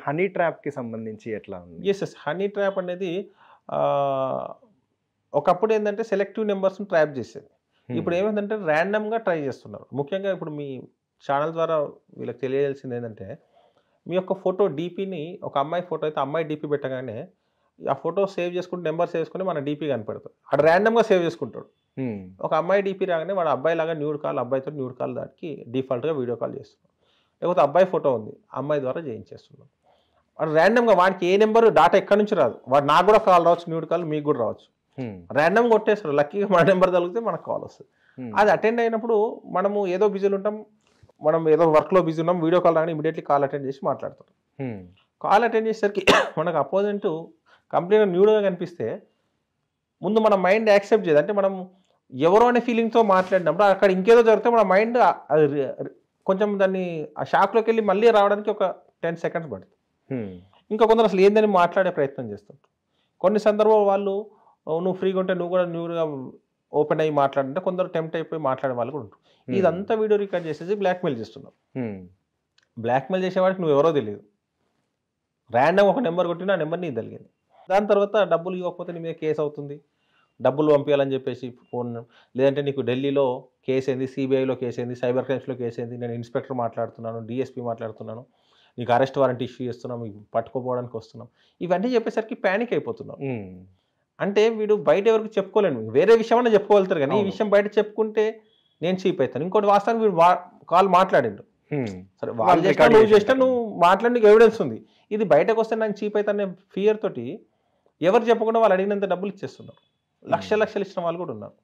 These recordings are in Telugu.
హనీ ట్రాప్కి సంబంధించి ఎట్లా ఉంది? ఎస్ హనీ ట్రాప్ అనేది ఒకప్పుడు ఏంటంటే సెలెక్టివ్ నెంబర్స్ని ట్రాప్ చేసేది. ఇప్పుడు ఏమైందంటే ర్యాండమ్గా ట్రై చేస్తున్నారు. ముఖ్యంగా ఇప్పుడు మీ ఛానల్ ద్వారా వీళ్ళకి తెలియాల్సింది ఏంటంటే మీ యొక్క ఫోటో డీపీని ఒక అమ్మాయి ఫోటో అయితే అమ్మాయి డీపీ పెట్టగానే ఆ ఫోటో సేవ్ చేసుకుంటే నెంబర్ సేవ్ చేసుకుని మన డీపీ కనపడుతుంది. అక్కడ ర్యాండమ్గా సేవ్ చేసుకుంటాడు. ఒక అమ్మాయి డీపీ రాగానే వాడు అబ్బాయి లాగా న్యూడ్ కాల్ అబ్బాయితో న్యూడ్ కాల్ దానికి డిఫాల్ట్గా వీడియో కాల్ చేస్తున్నాడు. లేకపోతే అబ్బాయి ఫోటో ఉంది అమ్మాయి ద్వారా చేయించేస్తున్నాడు. వాడు ర్యాండమ్గా వాడికి ఏ నెంబర్ డాటా ఎక్కడి నుంచి రాదు. వాడు నాకు కూడా కాల్ రావచ్చు, న్యూడ్ కాల్ మీకు కూడా రావచ్చు. ర్యాండమ్ కొట్టేస్తాడు. లక్కీగా మన నెంబర్ తగిలితే మనకు కాల్ వస్తుంది. అది అటెండ్ అయినప్పుడు మనము ఏదో బిజీలో ఉంటాం, మనం ఏదో వర్క్లో బిజీ ఉన్నాం, వీడియో కాల్ రాగానే ఇమీడియట్లీ కాల్ అటెండ్ చేసి మాట్లాడతాం. కాల్ అటెండ్ చేసేసరికి మనకు అపోజిట్ కంప్లీట్గా న్యూడ్గా కనిపిస్తే ముందు మన మైండ్ యాక్సెప్ట్ చేయదు. అంటే మనం ఎవరో అనే ఫీలింగ్తో మాట్లాడినప్పుడు అక్కడ ఇంకేదో జరిగితే మన మైండ్ అది కొంచెం దాన్ని ఆ షాక్లోకి వెళ్ళి మళ్ళీ రావడానికి ఒక 10 seconds పడుతుంది. ఇంకా కొందరు అసలు ఏందని మాట్లాడే ప్రయత్నం చేస్తుంటారు. కొన్ని సందర్భాలు వాళ్ళు నువ్వు ఫ్రీగా ఉంటే నువ్వు కూడా న్యూగా ఓపెన్ అయ్యి మాట్లాడంటే కొందరు టెంప్ట్ అయిపోయి మాట్లాడే వాళ్ళు కూడా ఉంటారు. ఇదంతా వీడియో రికార్డ్ చేసేసి బ్లాక్మెయిల్ చేస్తున్నావు. బ్లాక్మెయిల్ చేసేవాడికి నువ్వు ఎవరో తెలియదు. ర్యాండమ్ ఒక నెంబర్ కొట్టినా ఆ నెంబర్ నీకు తెలియదు. దాని తర్వాత డబ్బులు ఇవ్వకపోతే నీ మీద కేసు అవుతుంది, డబ్బులు పంపించాలని చెప్పేసి ఫోన్, లేదంటే నీకు ఢిల్లీలో కేసు అయింది, సిబిఐలో కేసు అయింది, సైబర్ క్రైమ్స్లో కేసు అయింది, నేను ఇన్స్పెక్టర్ మాట్లాడుతున్నాను, డిఎస్పీ మాట్లాడుతున్నాను, నీకు అరెస్ట్ వారెంట్ ఇష్యూ చేస్తున్నాం, మీకు పట్టుకోపోవడానికి వస్తున్నాం, ఇవన్నీ చెప్పేసరికి ప్యానిక్ అయిపోతున్నాం. అంటే వీడు బయట ఎవరికి చెప్పుకోలేను, వేరే విషయం అన్నా చెప్పుకోగలుగుతారు కానీ ఈ విషయం బయట చెప్పుకుంటే నేను చీప్ అవుతాను. ఇంకోటి వాస్తవానికి వీడు కాల్ మాట్లాడిండు, సరే వాళ్ళు చేసినా నువ్వు చేసినా నువ్వు మాట్లాడడానికి ఎవిడెన్స్ ఉంది, ఇది బయటకు వస్తే నేను చీప్ అవుతానే ఫియర్ తోటి ఎవరు చెప్పకుండా వాళ్ళు అడిగినంత డబ్బులు ఇచ్చేస్తున్నారు. లక్షలు ఇచ్చిన వాళ్ళు కూడా ఉన్నారు.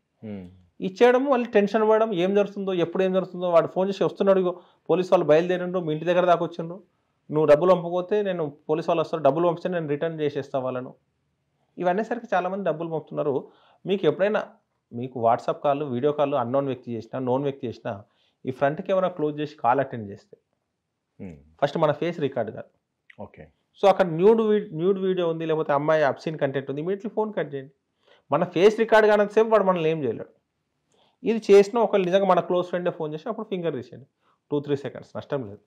ఇచ్చేయడం మళ్ళీ టెన్షన్ పడడం, ఏం జరుగుతుందో ఎప్పుడు ఏం జరుగుతుందో. వాడు ఫోన్ చేసి వస్తున్నాడు, పోలీసు వాళ్ళు బయలుదేరిండ్రు, మీ ఇంటి దగ్గర దాకా వచ్చిండ్రు, నువ్వు డబ్బులు పంపకపోతే నేను పోలీసు వాళ్ళు వస్తారు, డబ్బులు పంపిస్తే నేను రిటర్న్ చేసేస్తా వాళ్ళను. ఇవన్నీ సరికి చాలామంది డబ్బులు పంపుతున్నారు. మీకు ఎప్పుడైనా మీకు WhatsApp call, video call unknown వ్యక్తి చేసినా, నోన్ వ్యక్తి చేసినా ఈ ఫ్రంట్ కెమెరా క్లోజ్ చేసి కాల్ అటెండ్ చేస్తే ఫస్ట్ మన ఫేస్ రికార్డ్ కాదు. ఓకే, సో అక్కడ న్యూడ్ వీడియో ఉంది, లేకపోతే అమ్మాయి అబ్సీన్ కంటెంట్ ఉంది, ఇమీడియట్లీ ఫోన్ కట్ చేయండి. మన ఫేస్ రికార్డ్ కానంతసేపు వాడు మనల్ని ఏం చేయలేడు. ఇది చేసిన ఒకళ్ళు నిజంగా మన క్లోజ్ ఫ్రెండే ఫోన్ చేసి అప్పుడు ఫింగర్ తీసేయండి, 2-3 seconds, నష్టం లేదు.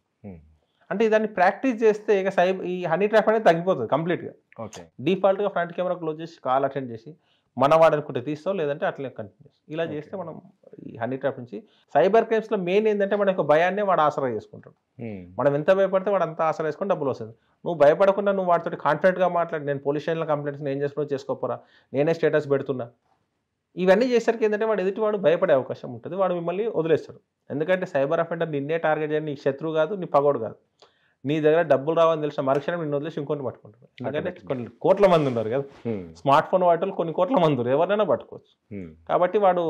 అంటే దాన్ని ప్రాక్టీస్ చేస్తే ఇక ఈ హనీ ట్రాప్ అనేది తగ్గిపోతుంది కంప్లీట్గా. ఓకే, డిఫాల్ట్గా ఫ్రంట్ కెమెరా క్లోజ్ చేసి కాల్ అటెండ్ చేసి మన వాడు అనుకుంటే తీస్తావు, లేదంటే అట్లే కంటిన్యూస్. ఇలా చేస్తే మనం ఈ హనీ ట్రాప్ నుంచి సైబర్ క్రైమ్స్లో మెయిన్ ఏంటంటే మన యొక్క భయాన్నే వాడు ఆసరా చేసుకుంటాడు. మనం ఎంత భయపడితే వాడు అంత ఆసరా చేసుకుని డబ్బులు వస్తుంది. నువ్వు భయపడకుండా నువ్వు వాటితో కాన్ఫిడెంట్గా మాట్లాడి, నేను పోలీస్ స్టేషన్లో కంప్లైంట్స్ నేను చేసుకున్నా చేసుకోపోరా, నేనే స్టేటస్ పెడుతున్నా, ఇవన్నీ చేసరికి ఏంటంటే వాడు ఎదుటివాడు భయపడే అవకాశం ఉంటుంది, వాడు మిమ్మల్ని వదిలేస్తాడు. ఎందుకంటే సైబర్ అఫెండర్ నిన్నే టార్గెట్ చేయని, నీ శత్రువు కాదు, నీ పగోడు కాదు. నీ దగ్గర డబ్బులు రావని తెలిసిన మరుక్షణం నిన్ను వదిలేసి ఇంకొని పట్టుకుంటాడు. ఎందుకంటే కొన్ని కోట్ల మంది ఉన్నారు కదా, స్మార్ట్ ఫోన్ వాటిలో కొన్ని కోట్ల మంది ఉన్నారు, ఎవరైనా పట్టుకోవచ్చు. కాబట్టి వాడు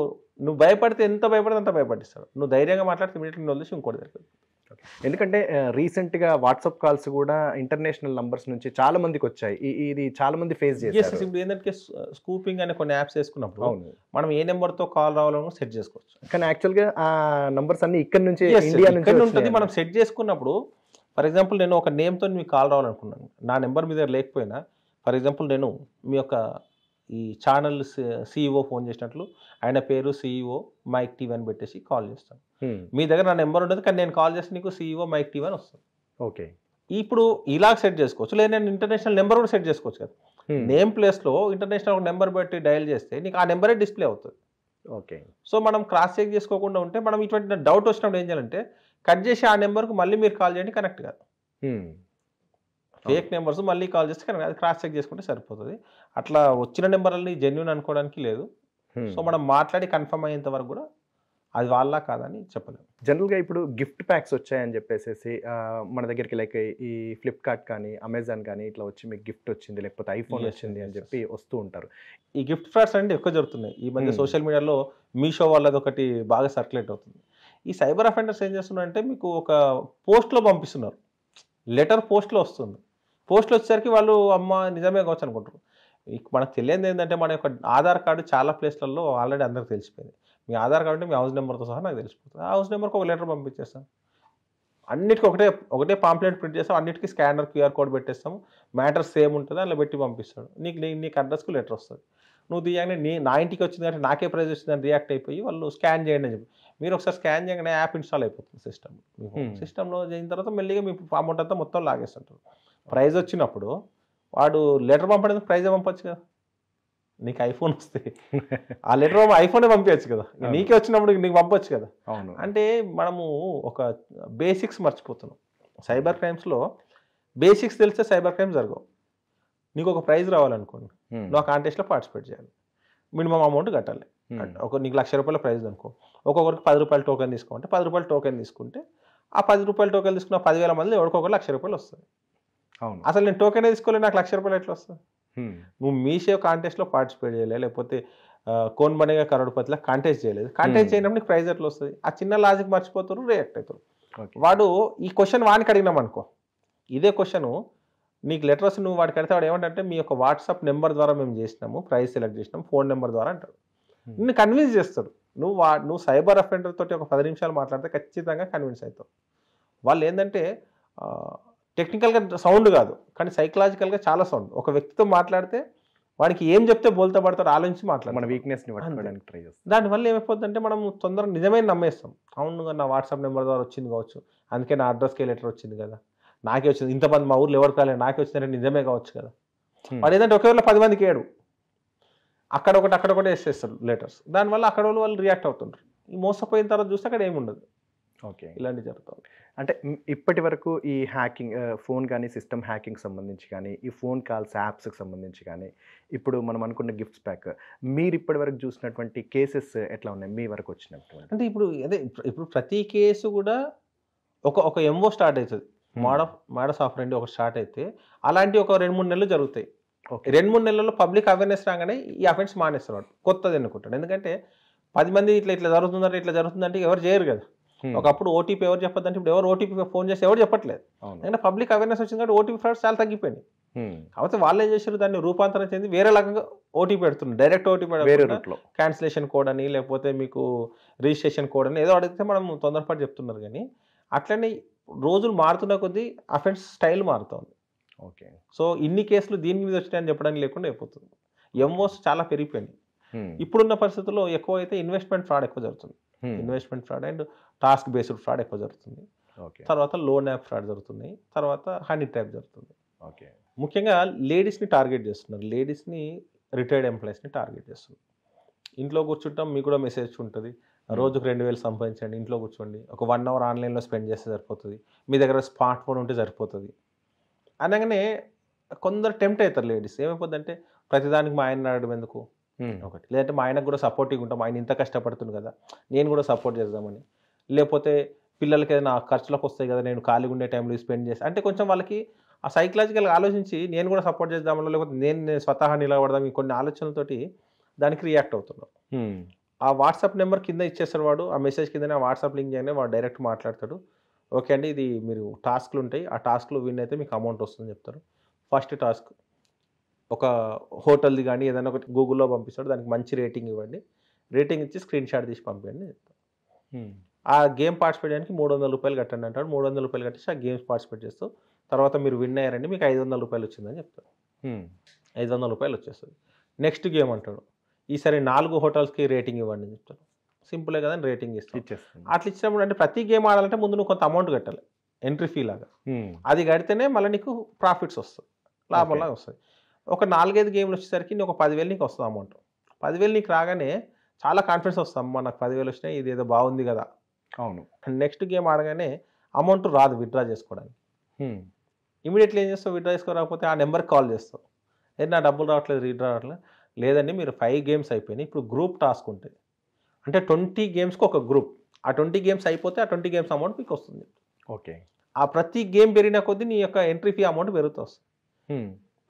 నువ్వు భయపడితే ఎంత భయపడితే అంత భయపడిస్తాడు. నువ్వు ధైర్యంగా మాట్లాడితే ఇమీడియట్లీ నిన్ను వదిలేసి ఇంకోటి దగ్గర. ఎందుకంటే రీసెంట్గా వాట్సాప్ కాల్స్ కూడా ఇంటర్నేషనల్ నంబర్స్ నుంచి చాలా మందికి వచ్చాయి. ఇది చాలా మంది ఫేస్ చేస్తారు. ఇప్పుడు ఏంటంటే స్కూపింగ్ అనే కొన్ని యాప్స్ వేసుకున్నప్పుడు మనం ఏ నెంబర్తో కాల్ రావాలో సెట్ చేసుకోవచ్చు. కానీ యాక్చువల్గా ఆ నంబర్స్ అన్ని ఇక్కడ నుంచి, ఇండియా నుంచి ఉంటుంది. మనం సెట్ చేసుకున్నప్పుడు ఫర్ ఎగ్జాంపుల్ నేను ఒక నేమ్తో మీకు కాల్ రావాలనుకున్నాను, నా నెంబర్ మీ దగ్గర లేకపోయినా, ఫర్ ఎగ్జాంపుల్ నేను మీ యొక్క ఈ ఛానల్ CEO ఫోన్ చేసినట్లు ఆయన పేరు CEO మైక్ టీవీ అని పెట్టేసి కాల్ చేస్తాను. మీ దగ్గర నా నెంబర్ ఉండదు, కానీ నేను కాల్ చేస్తే నీకు CEO మైక్ టీవీ అని వస్తుంది. ఓకే, ఇప్పుడు ఇలా సెట్ చేసుకోవచ్చు, లేదా నేను ఇంటర్నేషనల్ నెంబర్ కూడా సెట్ చేసుకోవచ్చు కదా. నేమ్ ప్లేస్లో ఇంటర్నేషనల్ ఒక నెంబర్ పెట్టి డయల్ చేస్తే నీకు ఆ నెంబరే డిస్ప్లే అవుతుంది. ఓకే, సో మనం క్రాస్ చెక్ చేసుకోకుండా ఉంటే, మనం ఇటువంటి డౌట్ వచ్చినప్పుడు ఏం చేయాలంటే కట్ చేసి ఆ నెంబర్కు మళ్ళీ మీరు కాల్ చేయండి, కనెక్ట్ కాదు. ఫేక్ నెంబర్స్ మళ్ళీ కాల్ చేస్తే కనుక అది క్రాస్ చెక్ చేసుకుంటే సరిపోతుంది. అట్లా వచ్చిన నెంబర్లని జెన్యూన్ అనుకోవడానికి లేదు. సో మనం మాట్లాడి కన్ఫర్మ్ అయ్యేంత వరకు కూడా అది వాళ్ళ కాదని చెప్పలేము. జనరల్గా ఇప్పుడు గిఫ్ట్ ప్యాక్స్ వచ్చాయని చెప్పేసి మన దగ్గరికి లైక్ ఈ ఫ్లిప్కార్ట్ కానీ అమెజాన్ కానీ ఇట్లా వచ్చి మీకు గిఫ్ట్ వచ్చింది, లేకపోతే ఐఫోన్ వచ్చింది అని చెప్పి వస్తూ ఉంటారు. ఈ గిఫ్ట్ ఫ్రాడ్స్ అంటే ఎక్కువ జరుగుతున్నాయి ఈ మధ్య. సోషల్ మీడియాలో మీషో వాళ్ళది ఒకటి బాగా సర్క్యులేట్ అవుతుంది. ఈ సైబర్ అఫెండర్స్ ఏం చేస్తున్నారంటే మీకు ఒక పోస్ట్లో పంపిస్తున్నారు, లెటర్ పోస్ట్లో వస్తుంది. పోస్ట్లో వచ్చేసరికి వాళ్ళు అమ్మ నిజమే కావచ్చు అనుకుంటారు. మనకు తెలియదు ఏంటంటే మన యొక్క ఆధార్ కార్డు చాలా ప్లేస్లలో ఆల్రెడీ అందరికి తెలిసిపోయింది. మీ ఆధార్ కార్డు అంటే మీ హౌస్ నెంబర్తో సహా నాకు తెలిసిపోతుంది. ఆ హౌస్ నెంబర్కి ఒక లెటర్ పంపించేస్తాం, అన్నిటికీ ఒకటే పాంప్లెట్ ప్రింట్ చేస్తాం, అన్నిటికీ స్కానర్ QR కోడ్ పెట్టేస్తాము, మ్యాటర్ సేమ్ ఉంటుంది, అలా పెట్టి పంపిస్తాడు. నీకు అడ్రస్కు లెటర్ వస్తుంది. నువ్వు తీయగానే నా ఇంటికి వచ్చింది అంటే నాకే ప్రైజ్ వచ్చిందని రియాక్ట్ అయిపోయి వాళ్ళు స్కాన్ చేయండి అని చెప్పి మీరు ఒకసారి స్కాన్ చేయగానే యాప్ ఇన్స్టాల్ అయిపోతుంది సిస్టమ్. సిస్టంలో అయిన తర్వాత మెల్లిగా మీ అమౌంట్ అంతా మొత్తం లాగేస్తుంటారు. ప్రైజ్ వచ్చినప్పుడు వాడు లెటర్ పంపడానికి ప్రైజ్ పంపొచ్చు కదా, నీకు ఐఫోన్ వస్తే ఆ లెటర్ ఐఫోనే పంపించచ్చు కదా, నీకే వచ్చినప్పుడు నీకు పంపొచ్చు కదా. అవును. అంటే మనము ఒక బేసిక్స్ మర్చిపోతున్నాం. సైబర్ క్రైమ్స్లో బేసిక్స్ తెలిస్తే సైబర్ క్రైమ్స్ జరగవు. నీకు ఒక ప్రైజ్ రావాలనుకోండి, నువ్వు ఆ కాంటెస్ట్లో పార్టిసిపేట్ చేయాలి, మినిమం అమౌంట్ కట్టాలి. నీకు ₹1,00,000 ప్రైజ్ అనుకో, ఒక్కొక్కరికి ₹10 టోకెన్ తీసుకోమంటే ₹10 టోకెన్ తీసుకుంటే ఆ ₹10 టోకెన్ తీసుకున్న 10,000 మంది ఎవరికొకరు ₹1,00,000 వస్తుంది. అవును. అసలు నేను టోకెనే తీసుకోలేదు, నాకు ₹1,00,000 ఎట్లా వస్తుంది? నువ్వు మీషో కాంటెస్ట్లో పార్టిసిపేట్ చేయలేదు, లేకపోతే కోన్ బనేగా కరోడ్పతిలో కాంటెస్ట్ చేయలేదు, కాంటెస్ట్ చేయనప్పుడు నీకు ప్రైజ్ ఎట్లా వస్తుంది? ఆ చిన్న లాజిక్ మర్చిపోతారు, రియాక్ట్ అవుతారు. వాడు ఈ క్వశ్చన్ వానికి అడిగినాం అనుకో, ఇదే క్వశ్చన్ నీకు లెటర్ వస్తే నువ్వు వాడికి అడిగితే వాడు ఏమంటే మీ యొక్క వాట్సాప్ నెంబర్ ద్వారా మేము చేసినాము, ప్రైజ్ సెలెక్ట్ చేసినాము, ఫోన్ నెంబర్ ద్వారా అంటాడు. నిన్ను కన్విన్స్ చేస్తాడు. నువ్వు సైబర్ అఫెండర్ తోటి ఒక 10 నిమిషాలు మాట్లాడితే ఖచ్చితంగా కన్విన్స్ అవుతావు. వాళ్ళు ఏంటంటే టెక్నికల్గా సౌండ్ కాదు, కానీ సైకలాజికల్గా చాలా సౌండ్. ఒక వ్యక్తితో మాట్లాడితే వాడికి ఏం చెప్తే బోల్తా పడతాడు ఆలోచించి మాట్లాడు, మన వీక్నెస్ని పట్టుకోవడానికి ట్రై చేస్తాం. దానివల్ల ఏమైపోతుందంటే మనం తొందరగా నిజమైన నమ్మేస్తాం. అవును, నా వాట్సాప్ నెంబర్ ద్వారా వచ్చింది కావచ్చు, అందుకే నా అడ్రస్కే లెటర్ వచ్చింది కదా, నాకే వచ్చింది, ఇంతమంది మా ఊర్లో ఎవరికి రాలేదు, నాకే వచ్చిందంటే నిజమే కావచ్చు కదా. వాడు ఏంటంటే ఒకే ఊళ్ళో 10 మందికి ఏడు, అక్కడ ఒకటి వేసేస్తారు లెటర్స్. దానివల్ల అక్కడ వాళ్ళు రియాక్ట్ అవుతుంటారు. ఈ మోసపోయిన తర్వాత చూస్తే అక్కడ ఏమి ఉండదు. ఓకే, ఇలాంటివి జరుగుతుంది. అంటే ఇప్పటి వరకు ఈ హ్యాకింగ్, ఫోన్ కానీ సిస్టమ్ హ్యాకింగ్ సంబంధించి కానీ, ఈ ఫోన్ కాల్స్ యాప్స్కి సంబంధించి కానీ, ఇప్పుడు మనం అనుకున్న గిఫ్ట్స్ ప్యాక్, మీరు ఇప్పటి వరకు చూసినటువంటి కేసెస్ ఎట్లా ఉన్నాయి మీ వరకు వచ్చినటువంటి? అంటే ఇప్పుడు ప్రతి కేసు కూడా ఒక ఎంఓ స్టార్ట్ అవుతుంది, మోడస్ ఆపరెండి ఒకటి స్టార్ట్ అయితే అలాంటి ఒక 2-3 నెలలు జరుగుతాయి. 2-3 నెలల్లో పబ్లిక్ అవేర్నెస్ రాగానే ఈ అఫెన్స్ మానేస్తారు, వాడు కొత్తది ఎన్నుకుంటాడు. ఎందుకంటే 10 మంది ఇట్లా జరుగుతుందంటే ఎవరు చేయరు కదా. ఒకప్పుడు ఓటీపీ ఎవరు చెప్పొద్దంటే ఇప్పుడు ఎవరు ఓటీపీ ఫోన్ చేసి ఎవరు చెప్పట్లేదు. ఎందుకంటే పబ్లిక్ అవేర్నెస్ వచ్చింది కాబట్టి ఓటీపీ ఫ్రాడ్స్ చాలా తగ్గిపోయినాయి. కాబట్టి వాళ్ళు ఏం చేశారు, దాన్ని రూపాంతరం చెంది వేరే లాగా ఓటీపీ పెడుతున్నారు, డైరెక్ట్ ఓటీపీ క్యాన్సిలేషన్ కోడ్ అని, లేకపోతే మీకు రిజిస్ట్రేషన్ కోడ్ అని ఏదో అడిగితే మనం తొందరపాటు చెప్తున్నారు. కానీ అట్లనే రోజులు మారుతున్న కొద్దీ అఫెన్స్ స్టైల్ మారుతుంది. ఓకే, సో ఇన్ని కేసులు దీని మీద వచ్చినాయని చెప్పడానికి లేకుండా అయిపోతుంది. ఎంఓస్ చాలా పెరిగిపోయినాయి. ఇప్పుడున్న పరిస్థితుల్లో ఎక్కువ అయితే ఇన్వెస్ట్మెంట్ ఫ్రాడ్ ఎక్కువ జరుగుతుంది. Investment fraud and task based fraud ఎక్కువ జరుగుతుంది. తర్వాత లోన్ యాప్ ఫ్రాడ్ జరుగుతుంది. తర్వాత హనీ ట్రాప్ జరుగుతుంది. ఓకే, ముఖ్యంగా లేడీస్ని టార్గెట్ చేస్తున్నారు. లేడీస్ని, రిటైర్డ్ ఎంప్లాయీస్ని టార్గెట్ చేస్తున్నారు. ఇంట్లో కూర్చుంటాం, మీకు కూడా మెసేజ్ ఉంటుంది, రోజుకు 2,000 సంపాదించండి, ఇంట్లో కూర్చోండి, ఒక 1 అవర్ ఆన్లైన్లో స్పెండ్ చేస్తే సరిపోతుంది, మీ దగ్గర స్మార్ట్ ఫోన్ ఉంటే సరిపోతుంది అనగానే కొందరు టెంప్ట్ అవుతారు లేడీస్. ఏమైపోద్దంటే ప్రతిదానికి మా ఆయన అడగడం ఎందుకు, ఒకటి, లేదంటే మా ఆయనకు కూడా సపోర్టింగ్ ఉంటాం, ఆయన ఇంత కష్టపడుతుంది కదా నేను కూడా సపోర్ట్ చేద్దామని, లేకపోతే పిల్లలకి ఏదైనా ఖర్చులకు వస్తాయి కదా నేను ఖాళీగా ఉండే టైంలో స్పెండ్ చేసి, అంటే కొంచెం వాళ్ళకి ఆ సైకలాజికల్గా ఆలోచించి నేను కూడా సపోర్ట్ చేద్దామని, లేకపోతే నేను స్వతహా నిలబడదాం, ఈ కొన్ని ఆలోచనలతోటి దానికి రియాక్ట్ అవుతున్నారు. ఆ వాట్సాప్ నెంబర్ కింద ఇచ్చేస్తాడు వాడు, ఆ మెసేజ్ కిందనే వాట్సాప్ లింక్ చేయగానే వాడు డైరెక్ట్ మాట్లాడతాడు. ఓకే అండి, ఇది మీరు టాస్క్లు ఉంటాయి, ఆ టాస్క్లో విన్ అయితే మీకు అమౌంట్ వస్తుందని చెప్తారు. ఫస్ట్ టాస్క్ ఒక హోటల్ది కానీ ఏదైనా ఒకటి గూగుల్లో పంపిస్తాడు, దానికి మంచి రేటింగ్ ఇవ్వండి, రేటింగ్ ఇచ్చి స్క్రీన్ షాట్ తీసి పంపించండి చెప్తారు. ఆ గేమ్ పార్టిసిపేట్ చేయడానికి ₹300 కట్టండి అంటాడు. ₹300 కట్టేసి ఆ గేమ్స్ పార్టిసిపేట్ చేస్తూ తర్వాత మీరు విన్ అయ్యారండి, మీకు ₹500 వచ్చిందని చెప్తారు. ₹500 వచ్చేస్తుంది. నెక్స్ట్ గేమ్ అంటాడు, ఈసారి 4 హోటల్స్కి రేటింగ్ ఇవ్వండి అని చెప్తారు. సింపులే కదా అని రేటింగ్ ఇచ్చేస్తాను. అట్లా ఇచ్చినప్పుడు అంటే ప్రతి గేమ్ ఆడాలంటే ముందు నువ్వు కొంత అమౌంట్ కట్టాలి, ఎంట్రీ ఫీ లాగా. అది కడితేనే మళ్ళీ నీకు ప్రాఫిట్స్ వస్తుంది, లాభంలాగా వస్తుంది. ఒక 4-5 గేమ్లు వచ్చేసరికి నీకు ఒక 10,000 నీకు వస్తుంది అమౌంట్. 10,000 నీకు రాగానే చాలా కాన్ఫిడెన్స్ వస్తుంది, అమ్మ నాకు 10,000 వచ్చినాయి, ఇది ఏదో బాగుంది కదా. అవును. నెక్స్ట్ గేమ్ ఆడగానే అమౌంట్ రాదు విత్డ్రా చేసుకోవడానికి. ఇమీడియట్లీ ఏం చేస్తావు, విత్డ్రా చేసుకోరాకపోతే ఆ నెంబర్కి కాల్ చేస్తావు, ఏది నా డబ్బులు రావట్లేదు, విత్డ్రా రావట్లేదు. లేదండి మీరు 5 గేమ్స్ అయిపోయినాయి, ఇప్పుడు గ్రూప్ టాస్క్ ఉంటుంది, అంటే 20 గేమ్స్కి ఒక గ్రూప్, ఆ 20 గేమ్స్ అయిపోతే ఆ 20 గేమ్స్ అమౌంట్ మీకు వస్తుంది. ఓకే, ఆ ప్రతి గేమ్ పెరిగిన కొద్దీ నీ యొక్క ఎంట్రీ ఫీ అమౌంట్ పెరుగుతూ వస్తుంది.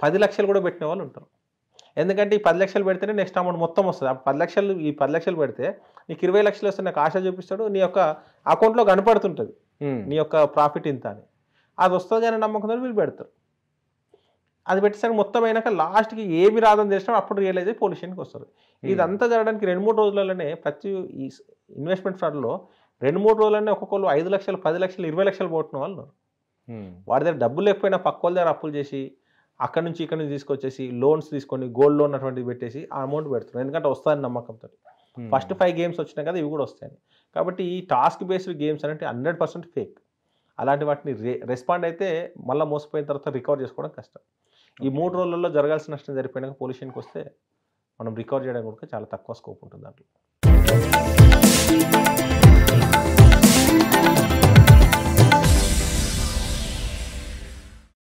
10 లక్షలు కూడా పెట్టిన వాళ్ళు ఉంటారు. ఎందుకంటే ఈ 10 లక్షలు పెడితేనే నెక్స్ట్ అమౌంట్ మొత్తం వస్తుంది. ఆ 10 లక్షలు పెడితే నీకు 20 లక్షలు వస్తే నాకు ఆశ చూపిస్తాడు, నీ యొక్క అకౌంట్లో కనపడుతుంటుంది నీ యొక్క ప్రాఫిట్ ఇంత అని. అది వస్తుంది అని నమ్మకంతో వీళ్ళు పెడతారు. అది పెట్టేసరికి మొత్తం అయినాక లాస్ట్కి ఏమి రాదని తెలిసినా అప్పుడు రియలైజ్ అయ్యి పోలీస్ స్టేషన్కి వస్తారు. ఇదంతా జరగడానికి 2-3 రోజులలోనే ప్రతి ఈ ఇన్వెస్ట్మెంట్ ఫ్రాడ్లో 2-3 రోజులనే ఒక్కొక్కరు 5 లక్షలు, 10 లక్షలు, 20 లక్షలు పోతున్న వాళ్ళు. వాడి దగ్గర డబ్బులు లేకపోయినా పక్క వాళ్ళ దగ్గర అప్పులు చేసి అక్కడ నుంచి ఇక్కడ నుంచి తీసుకొచ్చేసి లోన్స్ తీసుకొని గోల్డ్ లోన్ అటువంటివి పెట్టేసి ఆ అమౌంట్ పెడుతున్నారు. ఎందుకంటే వస్తుందని నమ్మకంతో. ఫస్ట్ 5 గేమ్స్ వచ్చినాయి కదా ఇవి కూడా వస్తాయని. కాబట్టి ఈ టాస్క్ బేస్డ్ గేమ్స్ అంటే 100% ఫేక్. అలాంటి వాటిని రెస్పాండ్ అయితే మళ్ళీ మోసపోయిన తర్వాత రికవర్ చేసుకోవడం కష్టం. ఈ 3 రోజులలో జరగాల్సిన నష్టం జరిపోయినాక పోలీస్ స్టేషన్కి వస్తే మనం రికవర్ చేయడానికి కూడా చాలా తక్కువ స్కోప్ ఉంటుంది దాంట్లో.